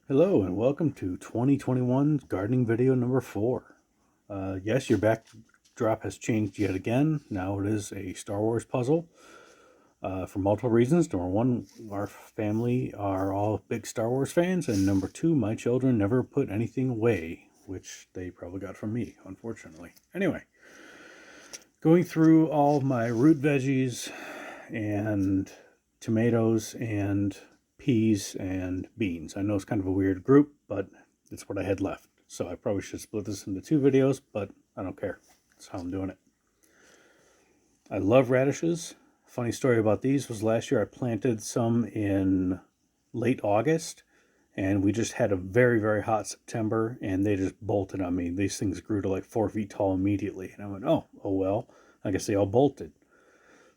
Hello and welcome to 2021 gardening video number 4. Yes, your backdrop has changed yet again. Now it is a Star Wars puzzle for multiple reasons. Number one, our family are all big Star Wars fans, and number two, my children never put anything away, which they probably got from me, unfortunately. Anyway, going through all my root veggies and tomatoes and peas and beans. I know it's kind of a weird group, but it's what I had left. So I probably should split this into 2 videos, but I don't care. That's how I'm doing it. I love radishes. Funny story about these was last year I planted some in late August, and we just had a very, very hot September, and they just bolted on me. These things grew to like 4 feet tall immediately. And I went, oh well, I guess they all bolted.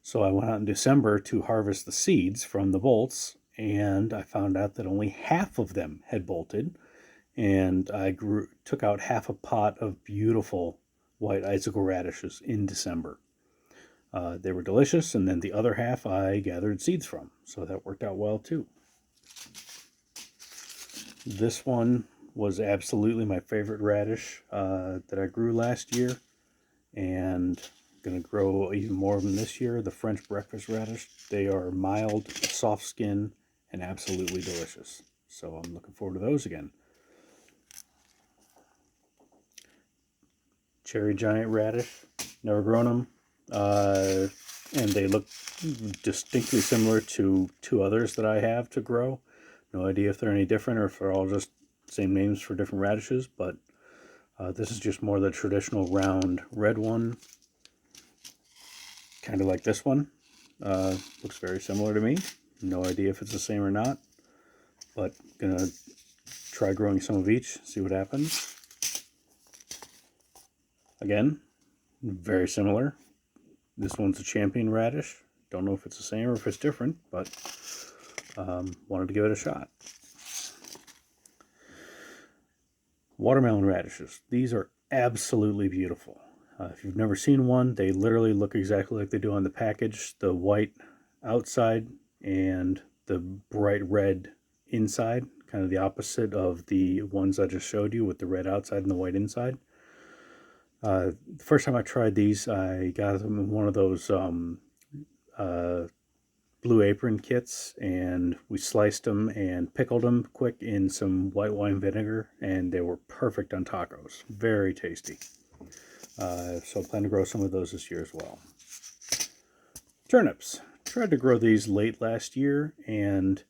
So I went out in December to harvest the seeds from the bolts, and I found out that only half of them had bolted. And I took out half a pot of beautiful white icicle radishes in December. They were delicious, and then the other half I gathered seeds from, so that worked out well too. This one was absolutely my favorite radish that I grew last year, and going to grow even more of them this year. The French breakfast radish. They are mild, soft skin, and absolutely delicious. So I'm looking forward to those again. Cherry giant radish. Never grown them. And they look distinctly similar to 2 others that I have to grow. No idea if they're any different or if they're all just same names for different radishes, but this is just more the traditional round red one. Kind of like this one. Looks very similar to me. No idea if it's the same or not, but gonna try growing some of each, see what happens. Again, very similar. This one's a champion radish. Don't know if it's the same or if it's different, but wanted to give it a shot. Watermelon radishes. These are absolutely beautiful. If you've never seen one, they literally look exactly like they do on the package. The white outside and the bright red inside, kind of the opposite of the ones I just showed you with the red outside and the white inside. The first time I tried these, I got them in one of those Blue Apron kits, and we sliced them and pickled them quick in some white wine vinegar, and they were perfect on tacos. Very tasty. So I plan to grow some of those this year as well. Turnips. Tried to grow these late last year, and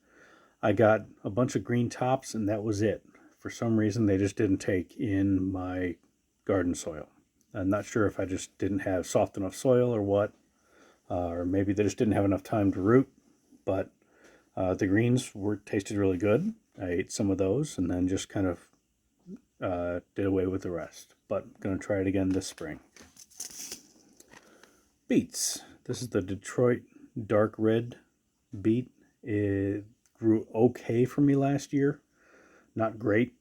I got a bunch of green tops, and that was it. For some reason, they just didn't take in my garden soil. I'm not sure if I just didn't have soft enough soil or what, or maybe they just didn't have enough time to root, but the greens tasted really good. I ate some of those and then just kind of did away with the rest, but I'm going to try it again this spring. Beets. This is the Detroit dark red beet. It grew okay for me last year. Not great,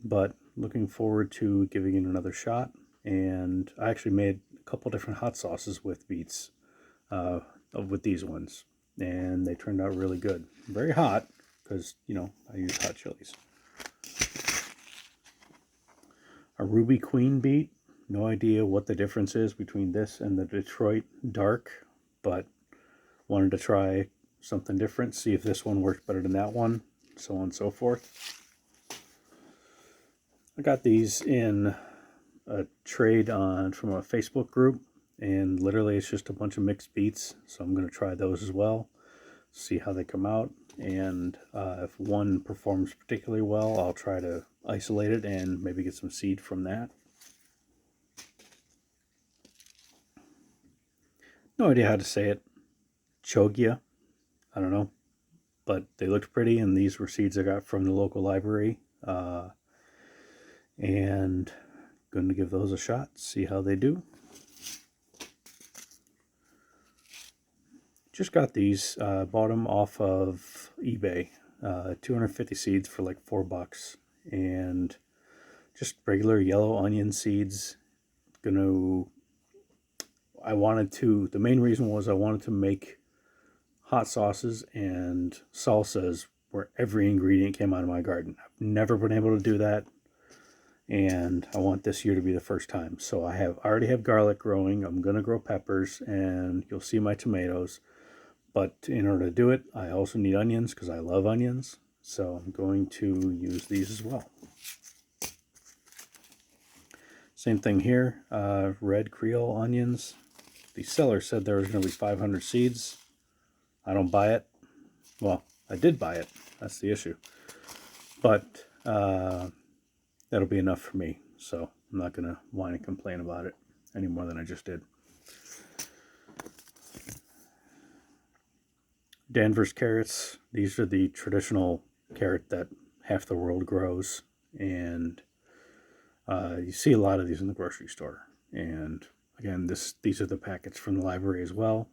but looking forward to giving it another shot. And I actually made a couple different hot sauces with beets, with these ones, and they turned out really good. Very hot, because, I use hot chilies. A Ruby Queen beet. No idea what the difference is between this and the Detroit dark, but wanted to try something different, see if this one works better than that one, so on and so forth. I got these in a trade from a Facebook group, and literally it's just a bunch of mixed beets, so I'm going to try those as well, see how they come out, and if one performs particularly well, I'll try to isolate it and maybe get some seed from that. No idea how to say it. Chogia, I don't know, but they looked pretty, and these were seeds I got from the local library, and going to give those a shot, see how they do. Just got these, bought them off of eBay, 250 seeds for like $4, and just regular yellow onion seeds. The main reason was I wanted to make hot sauces and salsas where every ingredient came out of my garden. I've never been able to do that, and I want this year to be the first time. So I already have garlic growing. I'm going to grow peppers, and you'll see my tomatoes. But in order to do it, I also need onions because I love onions. So I'm going to use these as well. Same thing here, red Creole onions. The seller said there was going to be 500 seeds. I don't buy it. Well, I did buy it. That's the issue. But that'll be enough for me. So I'm not going to whine and complain about it any more than I just did. Danvers carrots. These are the traditional carrot that half the world grows. And you see a lot of these in the grocery store. And again, these are the packets from the library as well.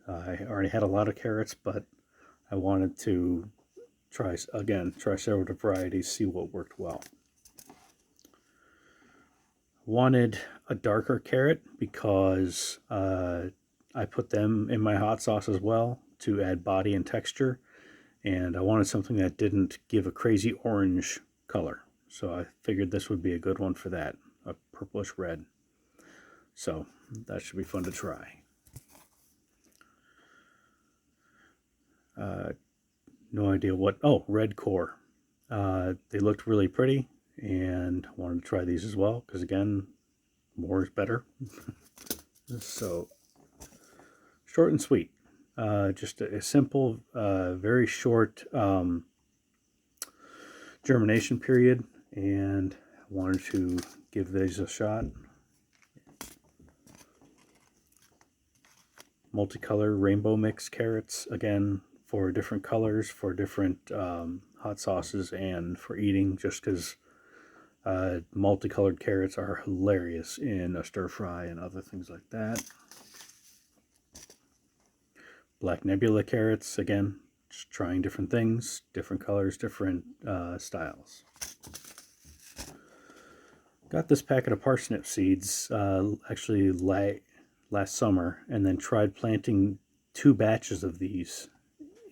I already had a lot of carrots, but I wanted to try several varieties, see what worked well. Wanted a darker carrot because I put them in my hot sauce as well to add body and texture. And I wanted something that didn't give a crazy orange color. So I figured this would be a good one for that, a purplish red. So that should be fun to try. No idea what, red core. They looked really pretty, and I wanted to try these as well, because again, more is better. So, short and sweet. Just a simple, very short germination period, and I wanted to give these a shot. Multicolor rainbow mix carrots, again, for different colors, for different hot sauces, and for eating, just because multicolored carrots are hilarious in a stir fry and other things like that. Black Nebula carrots, again, just trying different things, different colors, different styles. Got this packet of parsnip seeds actually last summer, and then tried planting 2 batches of these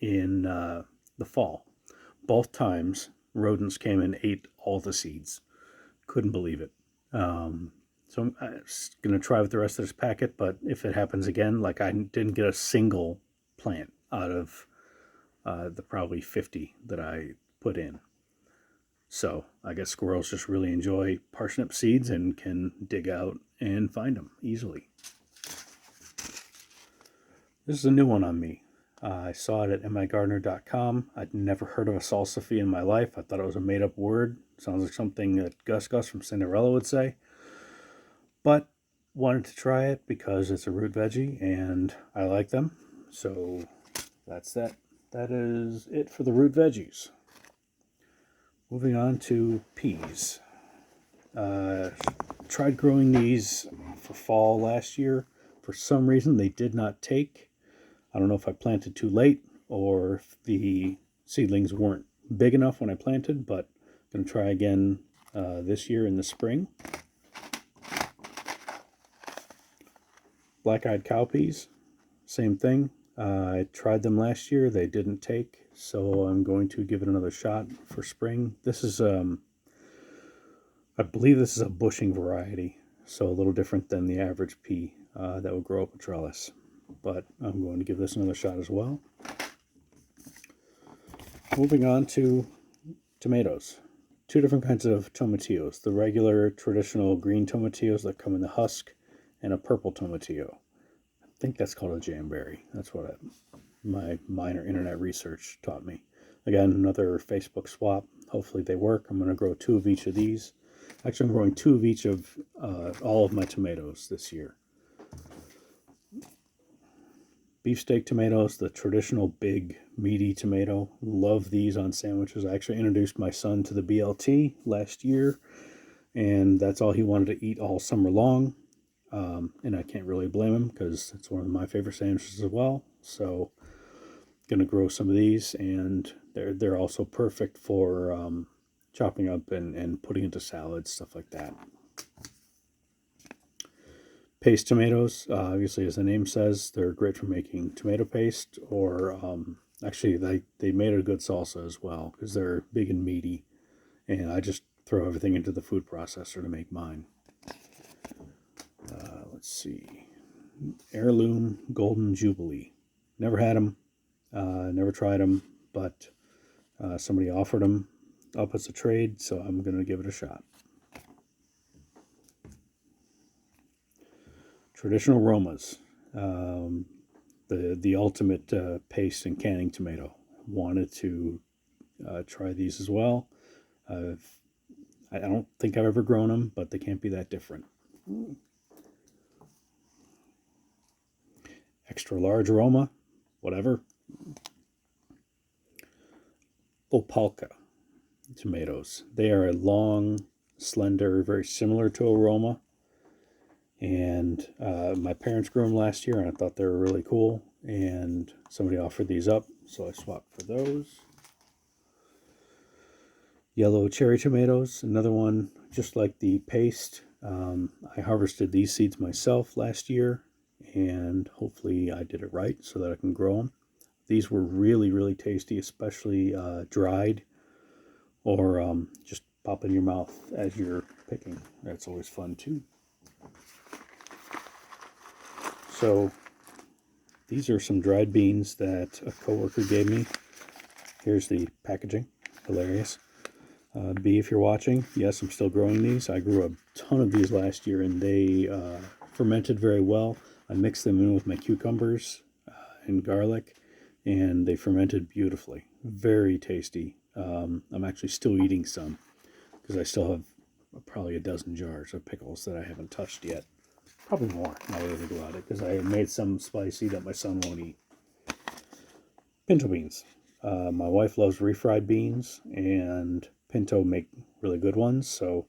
in the fall. Both times, rodents came and ate all the seeds. Couldn't believe it. So I'm going to try with the rest of this packet, but if it happens again, like I didn't get a single plant out of the probably 50 that I put in. So I guess squirrels just really enjoy parsnip seeds and can dig out and find them easily. This is a new one on me. I saw it at migardener.com. I'd never heard of a salsify in my life. I thought it was a made-up word. Sounds like something that Gus from Cinderella would say. But wanted to try it because it's a root veggie and I like them. So that's that. That is it for the root veggies. Moving on to peas. Tried growing these for fall last year. For some reason, they did not take. I don't know if I planted too late or if the seedlings weren't big enough when I planted, but I'm going to try again this year in the spring. Black-eyed cowpeas, same thing. I tried them last year. They didn't take, so I'm going to give it another shot for spring. This is, I believe this is a bushing variety, so a little different than the average pea that would grow up a trellis. But I'm going to give this another shot as well. Moving on to tomatoes. 2 different kinds of tomatillos. The regular traditional green tomatillos that come in the husk, and a purple tomatillo. I think that's called a jamberry. That's what my minor internet research taught me. Again, another Facebook swap. Hopefully they work. I'm going to grow 2 of each of these. Actually, I'm growing 2 of each of all of my tomatoes this year. Beefsteak tomatoes, the traditional big meaty tomato. Love these on sandwiches. I actually introduced my son to the BLT last year, and that's all he wanted to eat all summer long. And I can't really blame him because it's one of my favorite sandwiches as well. So gonna grow some of these, and they're also perfect for chopping up and putting into salads, stuff like that. Paste tomatoes, obviously, as the name says, they're great for making tomato paste or Actually, they made a good salsa as well because they're big and meaty. And I just throw everything into the food processor to make mine. Let's see. Heirloom Golden Jubilee. Never had them. Never tried them. But somebody offered them up as a trade, so I'm going to give it a shot. Traditional Romas. The ultimate paste and canning tomato. Wanted to try these as well. I don't think I've ever grown them, but they can't be that different. Extra large Roma, whatever. Opalka tomatoes. They are long, slender, very similar to a Roma. And my parents grew them last year, and I thought they were really cool. And somebody offered these up, so I swapped for those. Yellow cherry tomatoes, another one just like the paste. I harvested these seeds myself last year, and hopefully I did it right so that I can grow them. These were really, really tasty, especially dried or just pop in your mouth as you're picking. That's always fun too. So these are some dried beans that a coworker gave me. Here's the packaging. Hilarious. B, if you're watching, yes, I'm still growing these. I grew a ton of these last year, and they fermented very well. I mixed them in with my cucumbers and garlic, and they fermented beautifully. Very tasty. I'm actually still eating some because I still have probably a dozen jars of pickles that I haven't touched yet. Probably more now that I think about it, because I made some spicy that my son won't eat. Pinto beans. My wife loves refried beans, and Pinto make really good ones, so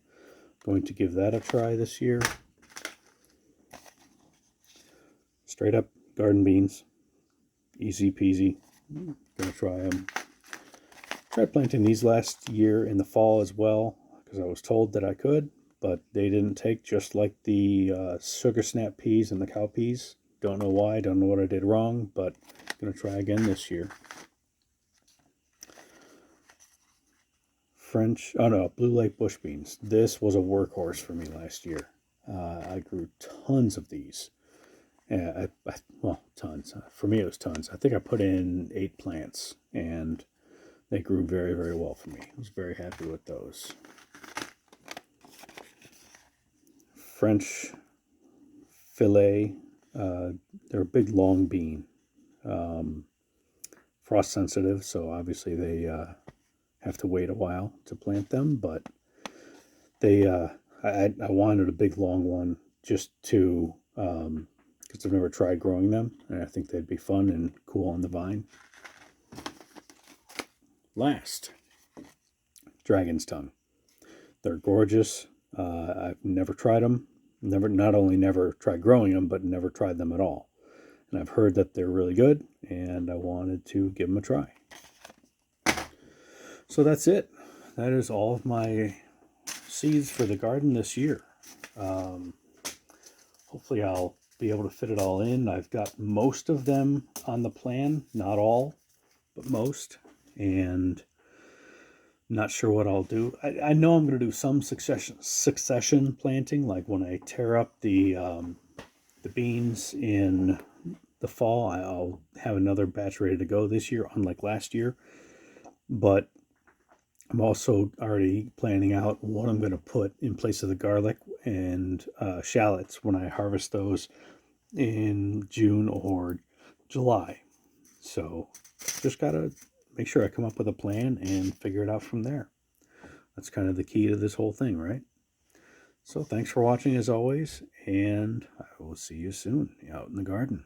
I'm going to give that a try this year. Straight up garden beans. Easy peasy. Gonna try them. Tried planting these last year in the fall as well, because I was told that I could, but they didn't take, just like the sugar snap peas and the cow peas. Don't know why, don't know what I did wrong, but I'm going to try again this year. Blue Lake bush beans. This was a workhorse for me last year. I grew tons of these. Well, tons. For me, it was tons. I think I put in 8 plants, and they grew very, very well for me. I was very happy with those. French fillet. They're a big long bean. Frost sensitive, so obviously they have to wait a while to plant them, but they I wanted a big long one just to because I've never tried growing them, and I think they'd be fun and cool on the vine. Last, dragon's tongue. They're gorgeous. I've never tried them. Not only never tried growing them, but never tried them at all. And I've heard that they're really good, and I wanted to give them a try. So that's it. That is all of my seeds for the garden this year. Hopefully I'll be able to fit it all in. I've got most of them on the plan, not all, but most. And not sure what I'll do. I know I'm going to do some succession planting, like when I tear up the beans in the fall, I'll have another batch ready to go this year, unlike last year. But I'm also already planning out what I'm going to put in place of the garlic and shallots when I harvest those in June or July. So just got to make sure I come up with a plan and figure it out from there. That's kind of the key to this whole thing, right? So thanks for watching as always, and I will see you soon out in the garden.